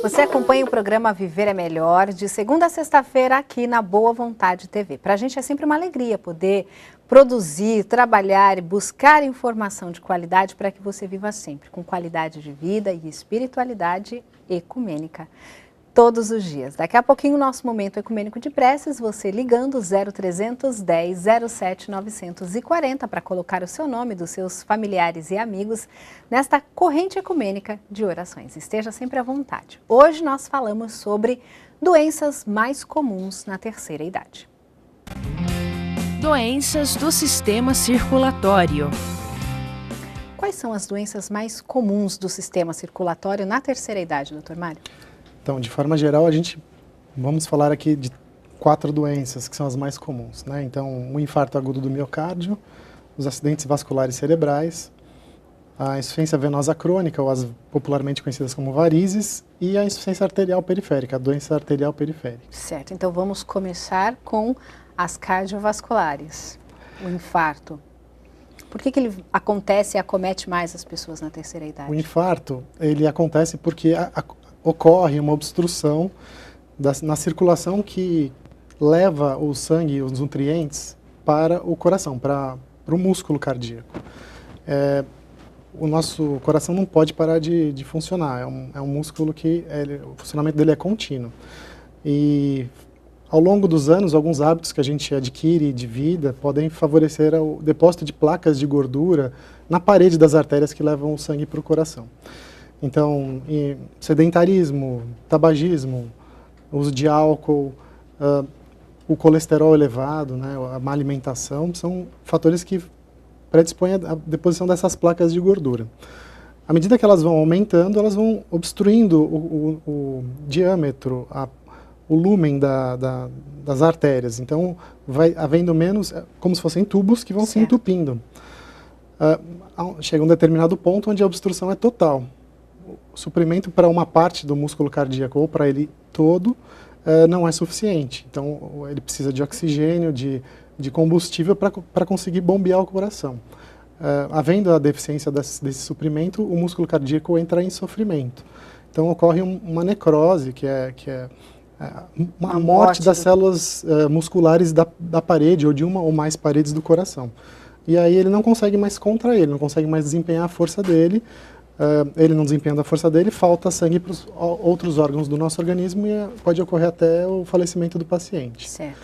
Você acompanha o programa Viver é Melhor, de segunda a sexta-feira, aqui na Boa Vontade TV. Para a gente é sempre uma alegria poder produzir, trabalhar e buscar informação de qualidade para que você viva sempre com qualidade de vida e espiritualidade ecumênica. Todos os dias. Daqui a pouquinho, o nosso momento ecumênico de preces, você ligando 0310 07 940 para colocar o seu nome, dos seus familiares e amigos nesta corrente ecumênica de orações. Esteja sempre à vontade. Hoje nós falamos sobre doenças mais comuns na terceira idade. Doenças do sistema circulatório. Quais são as doenças mais comuns do sistema circulatório na terceira idade, doutor Mário? Então, de forma geral, vamos falar aqui de 4 doenças que são as mais comuns, né? Então, o infarto agudo do miocárdio, os acidentes vasculares cerebrais, a insuficiência venosa crônica, ou as popularmente conhecidas como varizes, e a insuficiência arterial periférica, a doença arterial periférica. Certo, então vamos começar com as cardiovasculares, o infarto. Por que ele acontece e acomete mais as pessoas na terceira idade? O infarto, ele acontece porque ocorre uma obstrução na circulação que leva o sangue e os nutrientes para o coração, para o músculo cardíaco. O nosso coração não pode parar de funcionar, é um músculo que o funcionamento dele é contínuo. E ao longo dos anos, alguns hábitos que a gente adquire de vida podem favorecer o depósito de placas de gordura na parede das artérias que levam o sangue para o coração. Então, sedentarismo, tabagismo, uso de álcool, o colesterol elevado, né, a má alimentação, são fatores que predispõem à deposição dessas placas de gordura. À medida que elas vão aumentando, elas vão obstruindo o diâmetro, o lumen das artérias. Então, vai havendo menos, como se fossem tubos que vão se entupindo. Chega um determinado ponto onde a obstrução é total. O suprimento para uma parte do músculo cardíaco ou para ele todo não é suficiente. Então, ele precisa de oxigênio, de combustível para conseguir bombear o coração. Havendo a deficiência desse suprimento, o músculo cardíaco entra em sofrimento. Então, ocorre uma necrose, que é uma morte das células musculares da parede ou de uma ou mais paredes do coração. E aí ele não consegue mais contrair, não consegue mais desempenhar a força dele. Ele não desempenhando a força dele, falta sangue para os outros órgãos do nosso organismo e pode ocorrer até o falecimento do paciente. Certo.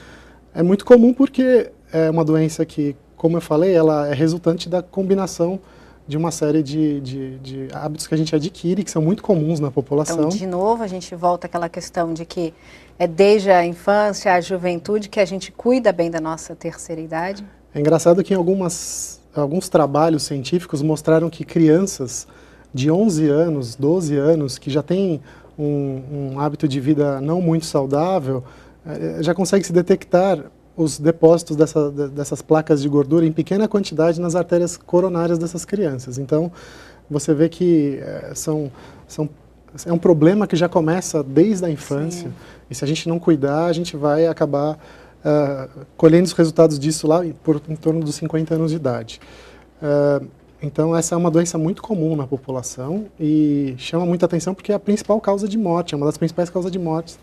É muito comum porque é uma doença que, como eu falei, ela é resultante da combinação de uma série de hábitos que a gente adquire, que são muito comuns na população. Então, de novo, a gente volta àquela questão de que é desde a infância, a juventude, que a gente cuida bem da nossa terceira idade. É engraçado que em alguns trabalhos científicos mostraram que crianças de 11 anos, 12 anos, que já têm um hábito de vida não muito saudável, já consegue se detectar os depósitos dessas placas de gordura em pequena quantidade nas artérias coronárias dessas crianças. Então, você vê que é um problema que já começa desde a infância. Sim. E se a gente não cuidar, a gente vai acabar colhendo os resultados disso lá em torno dos 50 anos de idade. Então, essa é uma doença muito comum na população e chama muita atenção porque é a principal causa de morte, é uma das principais causas de morte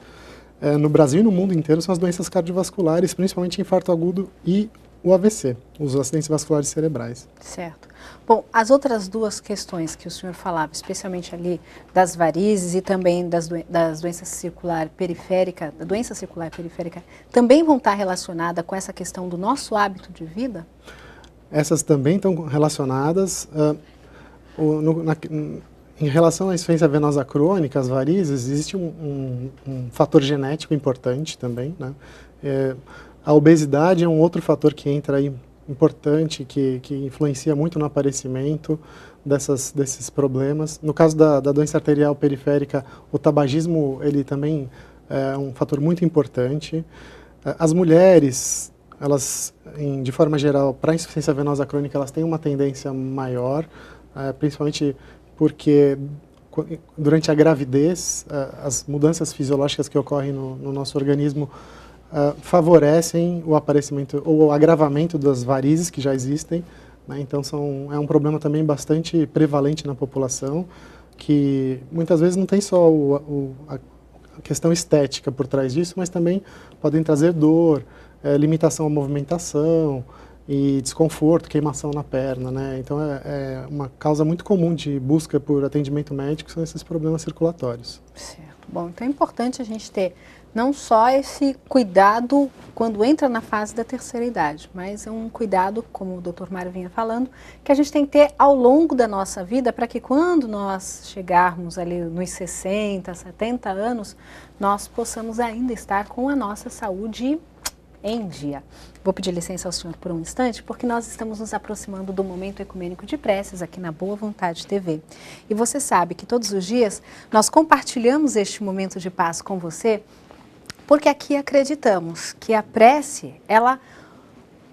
no Brasil e no mundo inteiro são as doenças cardiovasculares, principalmente infarto agudo e o AVC, os acidentes vasculares cerebrais. Certo. Bom, as outras duas questões que o senhor falava, especialmente ali das varizes e também das doenças circular periférica, da doença circular periférica, também vão estar relacionadas com essa questão do nosso hábito de vida? Essas também estão relacionadas. Em relação à insuficiência venosa crônica, as varizes, existe um fator genético importante também, né? A obesidade é um outro fator que entra aí importante, que influencia muito no aparecimento desses problemas. No caso da doença arterial periférica, o tabagismo ele também é um fator muito importante. As mulheres, elas, de forma geral, para a insuficiência venosa crônica, elas têm uma tendência maior, principalmente porque durante a gravidez, as mudanças fisiológicas que ocorrem no nosso organismo favorecem o aparecimento ou o agravamento das varizes que já existem, né? Então é um problema também bastante prevalente na população que muitas vezes não tem só a questão estética por trás disso, mas também podem trazer dor, limitação à movimentação e desconforto, queimação na perna, né? Então é uma causa muito comum de busca por atendimento médico, são esses problemas circulatórios. Certo. Bom, então é importante a gente ter não só esse cuidado quando entra na fase da terceira idade, mas é um cuidado, como o Dr. Mário vinha falando, que a gente tem que ter ao longo da nossa vida para que quando nós chegarmos ali nos 60, 70 anos, nós possamos ainda estar com a nossa saúde em dia. Vou pedir licença ao senhor por um instante, porque nós estamos nos aproximando do Momento Ecumênico de Preces aqui na Boa Vontade TV. E você sabe que todos os dias nós compartilhamos este momento de paz com você, porque aqui acreditamos que a prece, ela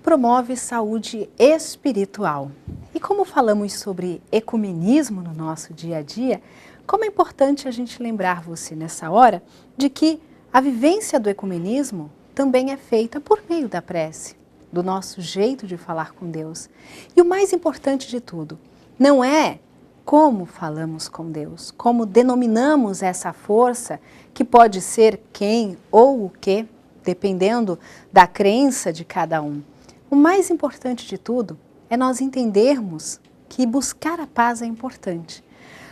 promove saúde espiritual. E como falamos sobre ecumenismo no nosso dia a dia, como é importante a gente lembrar você nessa hora de que a vivência do ecumenismo também é feita por meio da prece, do nosso jeito de falar com Deus. E o mais importante de tudo, não é como falamos com Deus, como denominamos essa força, que pode ser quem ou o que, dependendo da crença de cada um. O mais importante de tudo é nós entendermos que buscar a paz é importante.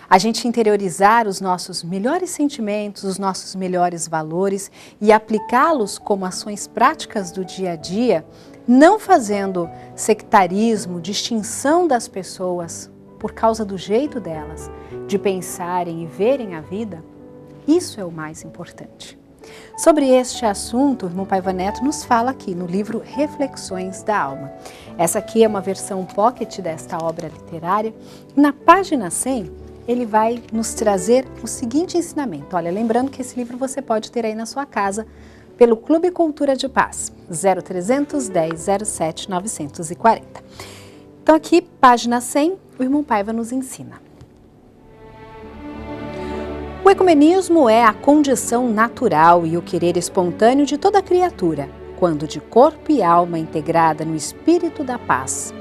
A gente interiorizar os nossos melhores sentimentos, os nossos melhores valores e aplicá-los como ações práticas do dia a dia, não fazendo sectarismo, distinção das pessoas por causa do jeito delas, de pensarem e verem a vida, isso é o mais importante. Sobre este assunto, o irmão Paiva Neto nos fala aqui no livro Reflexões da Alma. Essa aqui é uma versão pocket desta obra literária. Na página 100, ele vai nos trazer o seguinte ensinamento. Olha, lembrando que esse livro você pode ter aí na sua casa pelo Clube Cultura de Paz, 0310 07 940. Então aqui, página 100, o irmão Paiva nos ensina. O ecumenismo é a condição natural e o querer espontâneo de toda criatura, quando de corpo e alma integrada no espírito da paz.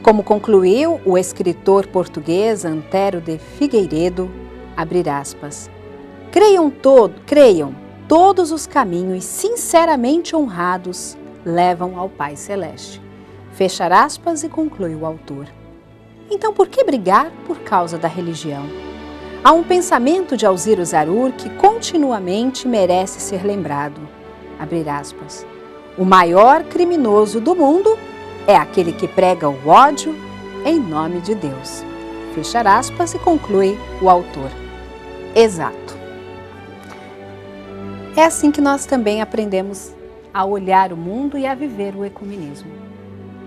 Como concluiu o escritor português Antero de Figueiredo, abre aspas, creiam todos os caminhos sinceramente honrados levam ao Pai Celeste. Fechar aspas e conclui o autor. Então por que brigar por causa da religião? Há um pensamento de Alziro Zarur que continuamente merece ser lembrado. Abre aspas. O maior criminoso do mundo é aquele que prega o ódio em nome de Deus. Fechar aspas e conclui o autor. Exato. É assim que nós também aprendemos a olhar o mundo e a viver o ecumenismo.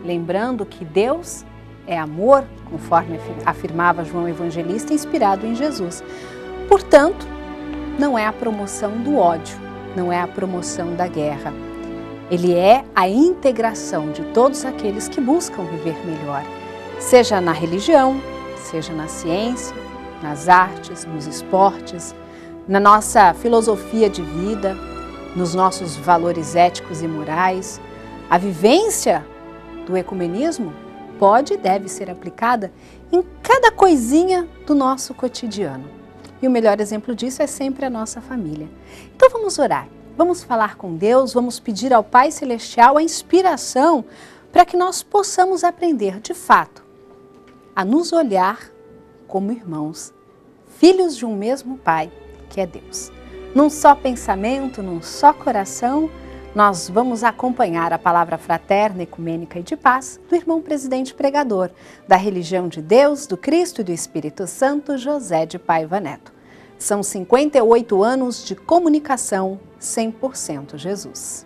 Lembrando que Deus é amor, conforme afirmava João Evangelista, inspirado em Jesus. Portanto, não é a promoção do ódio, não é a promoção da guerra. Ele é a integração de todos aqueles que buscam viver melhor, seja na religião, seja na ciência, nas artes, nos esportes, na nossa filosofia de vida, nos nossos valores éticos e morais. A vivência do ecumenismo pode e deve ser aplicada em cada coisinha do nosso cotidiano. E o melhor exemplo disso é sempre a nossa família. Então vamos orar. Vamos falar com Deus, vamos pedir ao Pai Celestial a inspiração para que nós possamos aprender, de fato, a nos olhar como irmãos, filhos de um mesmo Pai, que é Deus. Num só pensamento, num só coração, nós vamos acompanhar a palavra fraterna, ecumênica e de paz do irmão presidente pregador da religião de Deus, do Cristo e do Espírito Santo, José de Paiva Neto. São 58 anos de comunicação 100% Jesus.